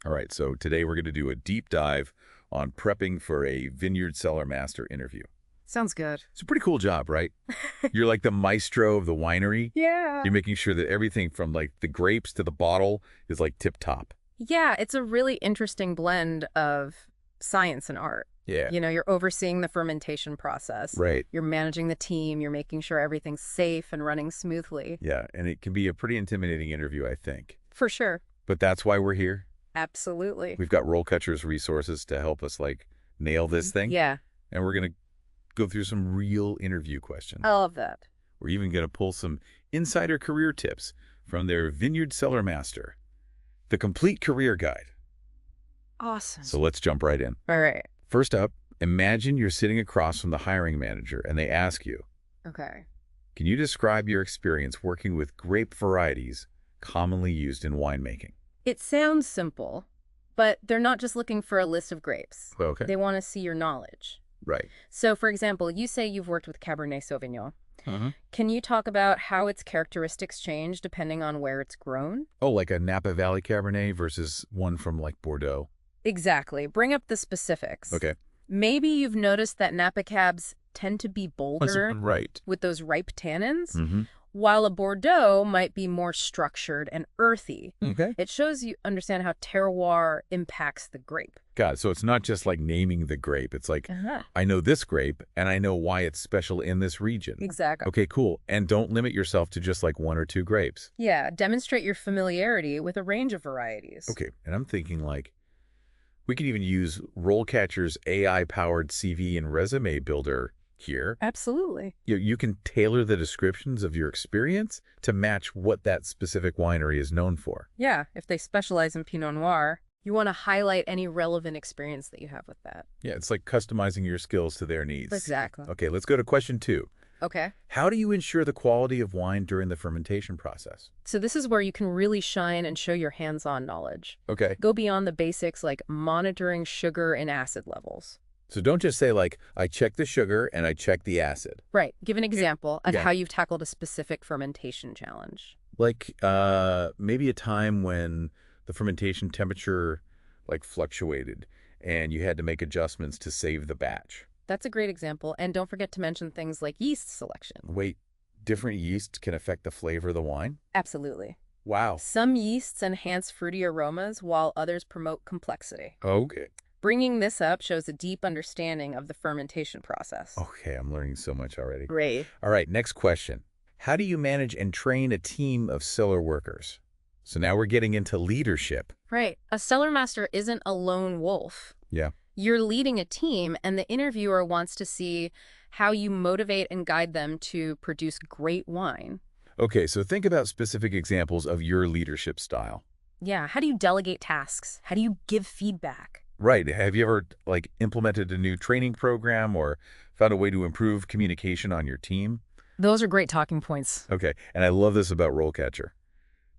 All right, so today we're going to do a deep dive on prepping for a Vineyard Cellar Master interview. Sounds good. It's a pretty cool job, right? You're like the maestro of the winery. Yeah. You're making sure that everything from like the grapes to the bottle is like tip top. Yeah, it's a really interesting blend of science and art. Yeah. You're overseeing the fermentation process. Right. You're managing the team. You're making sure everything's safe and running smoothly. Yeah, and it can be a pretty intimidating interview, I think. For sure. But that's why we're here. Absolutely. We've got RoleCatcher's resources to help us like nail this thing. Yeah, And we're going to go through some real interview questions. I love that. We're even going to pull some insider career tips from their Vineyard Cellar Master, the complete career guide. Awesome. So let's jump right in. All right. First up, imagine you're sitting across from the hiring manager and they ask you, Okay. can you describe your experience working with grape varieties commonly used in winemaking? It sounds simple, but they're not just looking for a list of grapes. Okay. They want to see your knowledge. Right. So, for example, you say you've worked with Cabernet Sauvignon. Uh-huh. Can you talk about how its characteristics change depending on where it's grown? Oh, like a Napa Valley Cabernet versus one from like Bordeaux. Exactly. Bring up the specifics. Okay. Maybe you've noticed that Napa Cabs tend to be bolder Right. with those ripe tannins, Mm-hmm. while a Bordeaux might be more structured and earthy. Okay. It shows you understand how terroir impacts the grape. Got it. So it's not just like naming the grape. It's like, I know this grape and I know why it's special in this region. Exactly. Okay, cool. And don't limit yourself to just like one or two grapes. Yeah, demonstrate your familiarity with a range of varieties. Okay. And I'm thinking like, we could even use RoleCatcher's AI-powered CV and resume builder here. Absolutely. You can tailor the descriptions of your experience to match what that specific winery is known for. Yeah, if they specialize in Pinot Noir, you want to highlight any relevant experience that you have with that. Yeah, it's like customizing your skills to their needs. Exactly. Okay, let's go to question 2. Okay. How do you ensure the quality of wine during the fermentation process? So this is where you can really shine and show your hands-on knowledge. Okay, Go beyond the basics like monitoring sugar and acid levels. so don't just say like, I check the sugar and I check the acid. Right. Give an example of Yeah. how you've tackled a specific fermentation challenge. Like maybe a time when the fermentation temperature like fluctuated and you had to make adjustments to save the batch. That's a great example. And don't forget to mention things like yeast selection. Wait, different yeasts can affect the flavor of the wine? Absolutely. Wow. Some yeasts enhance fruity aromas while others promote complexity. Okay. Bringing this up shows a deep understanding of the fermentation process. Okay, I'm learning so much already. Great. All right, next question. How do you manage and train a team of cellar workers? So now we're getting into leadership. Right. A cellar master isn't a lone wolf. Yeah. You're leading a team, and the interviewer wants to see how you motivate and guide them to produce great wine. Okay, so think about specific examples of your leadership style. Yeah, how do you delegate tasks? How do you give feedback? Right. Have you ever like implemented a new training program or found a way to improve communication on your team? Those are great talking points. Okay, and I love this about RoleCatcher.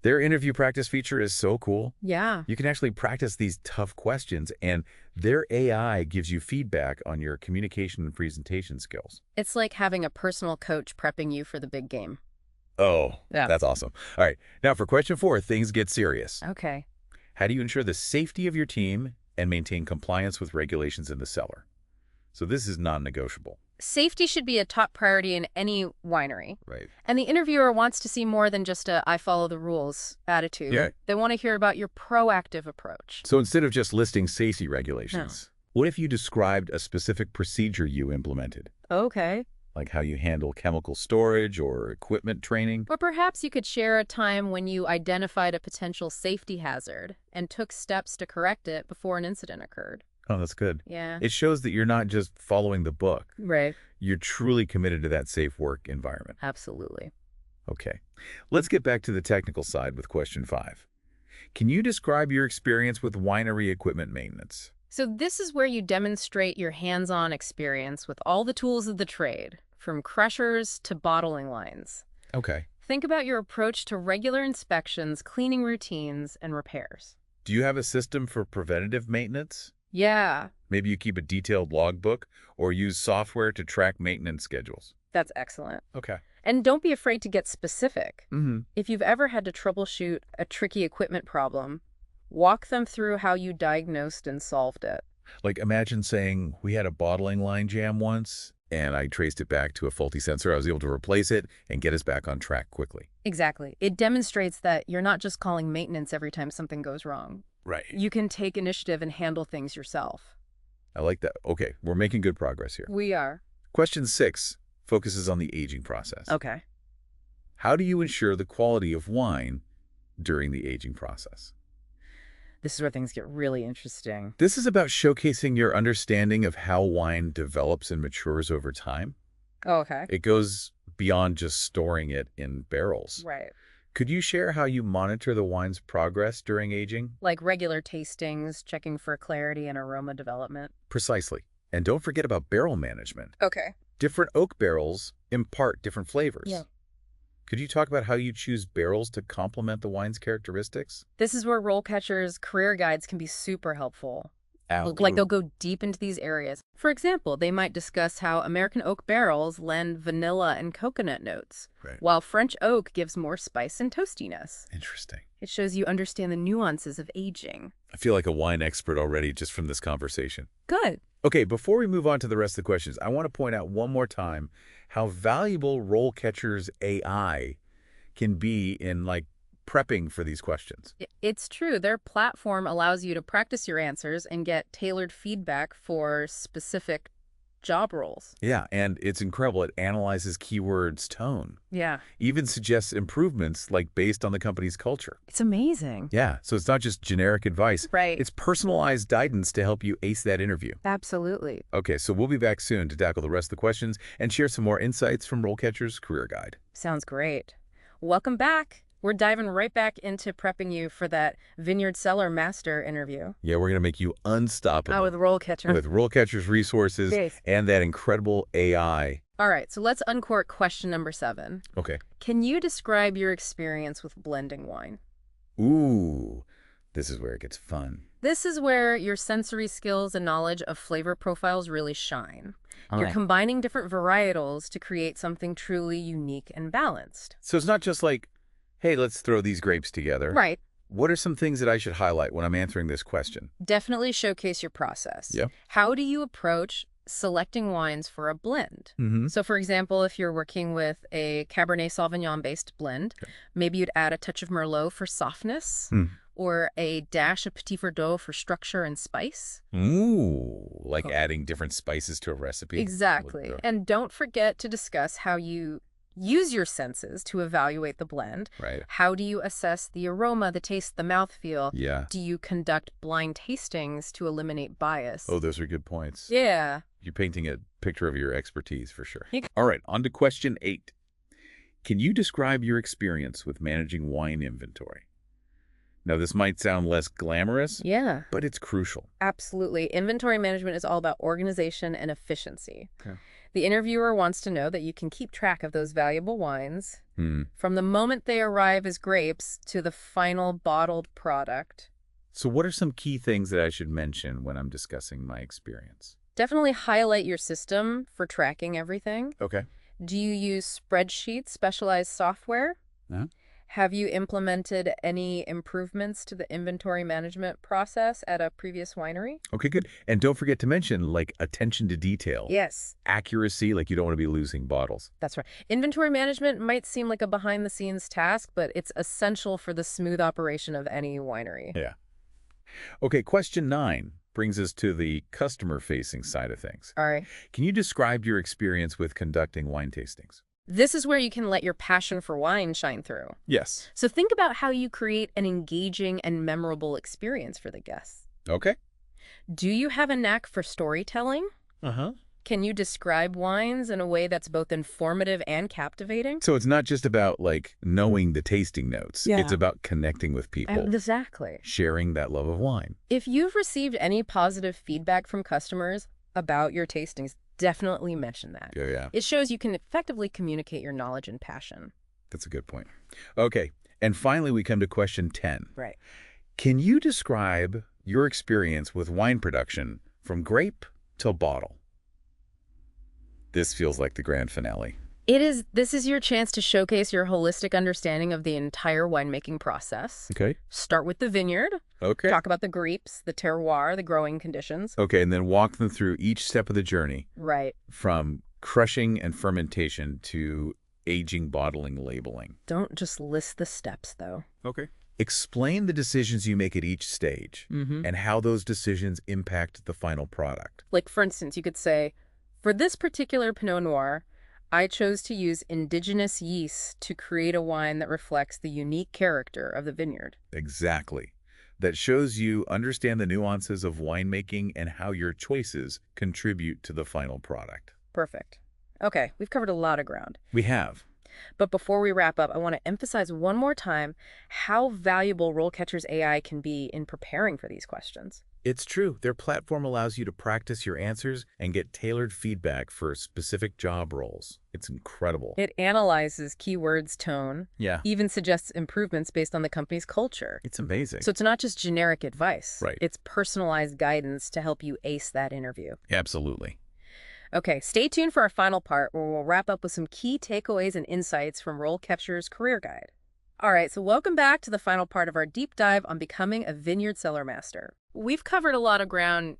Their interview practice feature is so cool. Yeah. You can actually practice these tough questions, and their AI gives you feedback on your communication and presentation skills. It's like having a personal coach prepping you for the big game. Oh, Yeah. that's awesome. All right, now for question 4, things get serious. Okay. How do you ensure the safety of your team and maintain compliance with regulations in the cellar? So this is non-negotiable. Safety should be a top priority in any winery. Right. And the interviewer wants to see more than just a I follow the rules attitude. Yeah. They want to hear about your proactive approach. So instead of just listing safety regulations, what if you described a specific procedure you implemented? Okay. Like how you handle chemical storage or equipment training? Or perhaps you could share a time when you identified a potential safety hazard and took steps to correct it before an incident occurred. Oh, that's good. Yeah. It shows that you're not just following the book. Right. You're truly committed to that safe work environment. Absolutely. Okay. Let's get back to the technical side with question 5. Can you describe your experience with winery equipment maintenance? So this is where you demonstrate your hands-on experience with all the tools of the trade, from crushers to bottling lines. Okay. Think about your approach to regular inspections, cleaning routines, and repairs. Do you have a system for preventative maintenance? Yeah, Maybe you keep a detailed logbook or use software to track maintenance schedules. that's excellent. Okay. And don't be afraid to get specific. Mm-hmm. If you've ever had to troubleshoot a tricky equipment problem, Walk them through how you diagnosed and solved it. Like imagine saying, we had a bottling line jam once, and I traced it back to a faulty sensor. I was able to replace it and get us back on track quickly. Exactly. It demonstrates that you're not just calling maintenance every time something goes wrong. Right. You can take initiative and handle things yourself. I like that. Okay, we're making good progress here. We are. Question 6 focuses on the aging process. Okay. How do you ensure the quality of wine during the aging process? This is where things get really interesting. This is about showcasing your understanding of how wine develops and matures over time. Oh, okay. It goes beyond just storing it in barrels. Right. Could you share how you monitor the wine's progress during aging? Like regular tastings, checking for clarity and aroma development. Precisely. And don't forget about barrel management. Okay. Different oak barrels impart different flavors. Yeah. Could you talk about how you choose barrels to complement the wine's characteristics? This is where RoleCatcher's career guides can be super helpful. Out. Like they'll go deep into these areas. For example, they might discuss how American oak barrels lend vanilla and coconut notes, Right. while French oak gives more spice and toastiness. Interesting. It shows you understand the nuances of aging. I feel like a wine expert already just from this conversation. Good. Okay, before we move on to the rest of the questions, I want to point out one more time how valuable RoleCatcher's AI can be in prepping for these questions. It's true. Their platform allows you to practice your answers and get tailored feedback for specific job roles. Yeah, and it's incredible. It analyzes keywords' tone, Yeah. even suggests improvements based on the company's culture. It's amazing. Yeah, so it's not just generic advice. Right. It's personalized guidance to help you ace that interview. Absolutely. Okay, so we'll be back soon to tackle the rest of the questions and share some more insights from RoleCatcher's Career Guide. Sounds great. Welcome back. We're diving right back into prepping you for that Vineyard Cellar Master interview. Yeah, we're going to make you unstoppable. Oh, with RoleCatcher. With RoleCatcher's resources Yes. and that incredible AI. All right, so let's uncork question number 7. Okay. Can you describe your experience with blending wine? Ooh, this is where it gets fun. This is where your sensory skills and knowledge of flavor profiles really shine. All You're right. combining different varietals to create something truly unique and balanced. So it's not just hey, let's throw these grapes together. Right. What are some things that I should highlight when I'm answering this question? Definitely showcase your process. Yeah. How do you approach selecting wines for a blend? Mm-hmm. So, for example, if you're working with a Cabernet Sauvignon-based blend, maybe you'd add a touch of Merlot for softness, or a dash of Petit Verdot for structure and spice. Ooh, adding different spices to a recipe. Exactly. And don't forget to discuss how you use your senses to evaluate the blend. Right. How do you assess the aroma, the taste, the mouthfeel? Yeah. Do you conduct blind tastings to eliminate bias? Oh, those are good points. Yeah. You're painting a picture of your expertise for sure. You- All right, on to question 8. Can you describe your experience with managing wine inventory? Now, this might sound less glamorous, Yeah. but it's crucial. Absolutely. Inventory management is all about organization and efficiency. Okay. The interviewer wants to know that you can keep track of those valuable wines from the moment they arrive as grapes to the final bottled product. So what are some key things that I should mention when I'm discussing my experience? Definitely highlight your system for tracking everything. Okay. Do you use spreadsheets, specialized software? Uh-huh. Have you implemented any improvements to the inventory management process at a previous winery? Okay, good. And don't forget to mention, attention to detail. Yes. Accuracy, you don't want to be losing bottles. That's right. Inventory management might seem like a behind-the-scenes task, but it's essential for the smooth operation of any winery. Yeah. Okay, question 9 brings us to the customer-facing side of things. All right. Can you describe your experience with conducting wine tastings? This is where you can let your passion for wine shine through. Yes. So think about how you create an engaging and memorable experience for the guests. Okay. Do you have a knack for storytelling? Uh-huh. Can you describe wines in a way that's both informative and captivating? So it's not just about, knowing the tasting notes. Yeah. It's about connecting with people, Exactly. sharing that love of wine. If you've received any positive feedback from customers about your tastings, definitely mention that. Yeah. It shows you can effectively communicate your knowledge and passion. That's a good point. Okay, and finally we come to question 10. Right. Can you describe your experience with wine production from grape till bottle? This feels like the grand finale. This is your chance to showcase your holistic understanding of the entire winemaking process. Okay. Start with the vineyard. Okay. Talk about the grapes, the terroir, the growing conditions. Okay, and then walk them through each step of the journey. Right. From crushing and fermentation to aging, bottling, labeling. Don't just list the steps, though. Okay. Explain the decisions you make at each stage and how those decisions impact the final product. Like, for instance, you could say, for this particular Pinot Noir, I chose to use indigenous yeast to create a wine that reflects the unique character of the vineyard. Exactly. That shows you understand the nuances of winemaking and how your choices contribute to the final product. Perfect. Okay, we've covered a lot of ground. We have. But before we wrap up, I want to emphasize one more time how valuable RoleCatcher's AI can be in preparing for these questions. It's true. Their platform allows you to practice your answers and get tailored feedback for specific job roles. It's incredible. It analyzes keywords, tone, even suggests improvements based on the company's culture. It's amazing. So it's not just generic advice. Right. It's personalized guidance to help you ace that interview. Absolutely. Okay, stay tuned for our final part where we'll wrap up with some key takeaways and insights from RoleCatcher's Career Guide. All right, so welcome back to the final part of our deep dive on becoming a Vineyard Cellar Master. We've covered a lot of ground,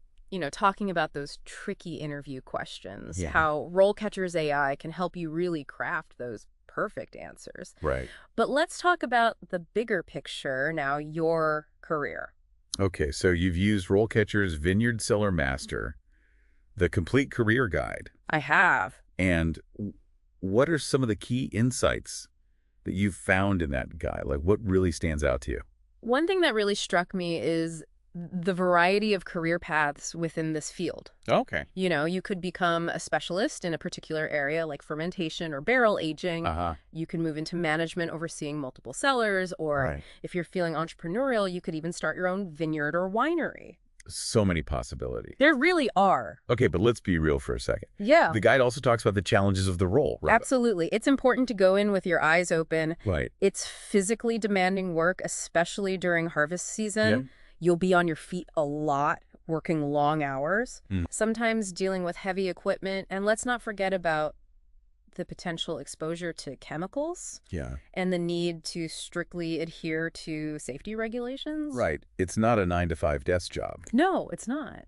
talking about those tricky interview questions, how RoleCatcher's AI can help you really craft those perfect answers. Right. But let's talk about the bigger picture now, your career. Okay, so you've used RoleCatcher's Vineyard Cellar Master, the complete career guide. I have. And what are some of the key insights that you've found in that guide? Like, what really stands out to you? One thing that really struck me is the variety of career paths within this field. Okay. You could become a specialist in a particular area like fermentation or barrel aging. You can move into management overseeing multiple cellars, or if you're feeling entrepreneurial, you could even start your own vineyard or winery. So many possibilities. There really are. Okay, but let's be real for a second. Yeah. The guide also talks about the challenges of the role. Right? Absolutely. It's important to go in with your eyes open. Right. It's physically demanding work, especially during harvest season. You'll be on your feet a lot, working long hours, sometimes dealing with heavy equipment. And let's not forget about the potential exposure to chemicals and the need to strictly adhere to safety regulations. Right. It's not a 9-to-5 desk job. No, it's not.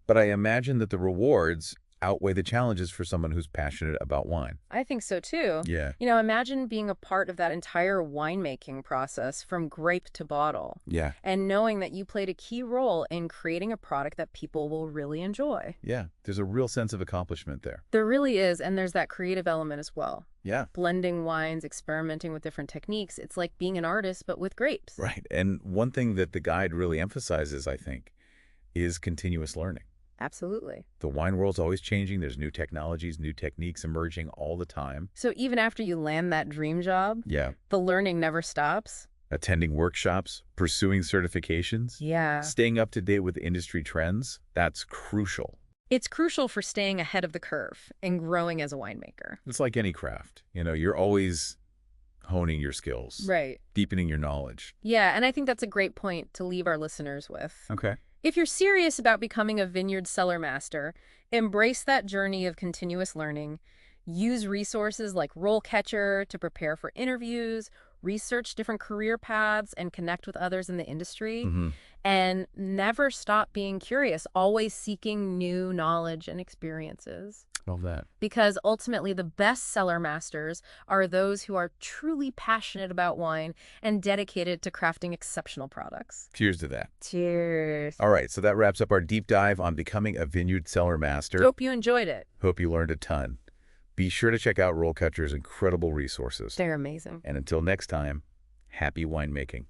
But I imagine that the rewards outweigh the challenges for someone who's passionate about wine. I think so too. Yeah. Imagine being a part of that entire winemaking process from grape to bottle. Yeah. And knowing that you played a key role in creating a product that people will really enjoy. Yeah. There's a real sense of accomplishment there. There really is. And there's that creative element as well. Yeah. Blending wines, experimenting with different techniques. It's like being an artist, but with grapes. Right. And one thing that the guide really emphasizes, I think, is continuous learning. Absolutely. The wine world's always changing. There's new technologies, new techniques emerging all the time. So even after you land that dream job, the learning never stops. Attending workshops, pursuing certifications, staying up to date with industry trends, that's crucial. It's crucial for staying ahead of the curve and growing as a winemaker. It's like any craft. You're always honing your skills. Right. Deepening your knowledge. Yeah, and I think that's a great point to leave our listeners with. Okay. If you're serious about becoming a Vineyard Cellar Master, embrace that journey of continuous learning. Use resources like RoleCatcher to prepare for interviews, research different career paths, and connect with others in the industry. And never stop being curious, always seeking new knowledge and experiences. Love that. Because ultimately, the best cellar masters are those who are truly passionate about wine and dedicated to crafting exceptional products. Cheers to that. Cheers. All right, so that wraps up our deep dive on becoming a Vineyard Cellar Master. Hope you enjoyed it. Hope you learned a ton. Be sure to check out RoleCatcher's incredible resources. They're amazing. And until next time, happy winemaking.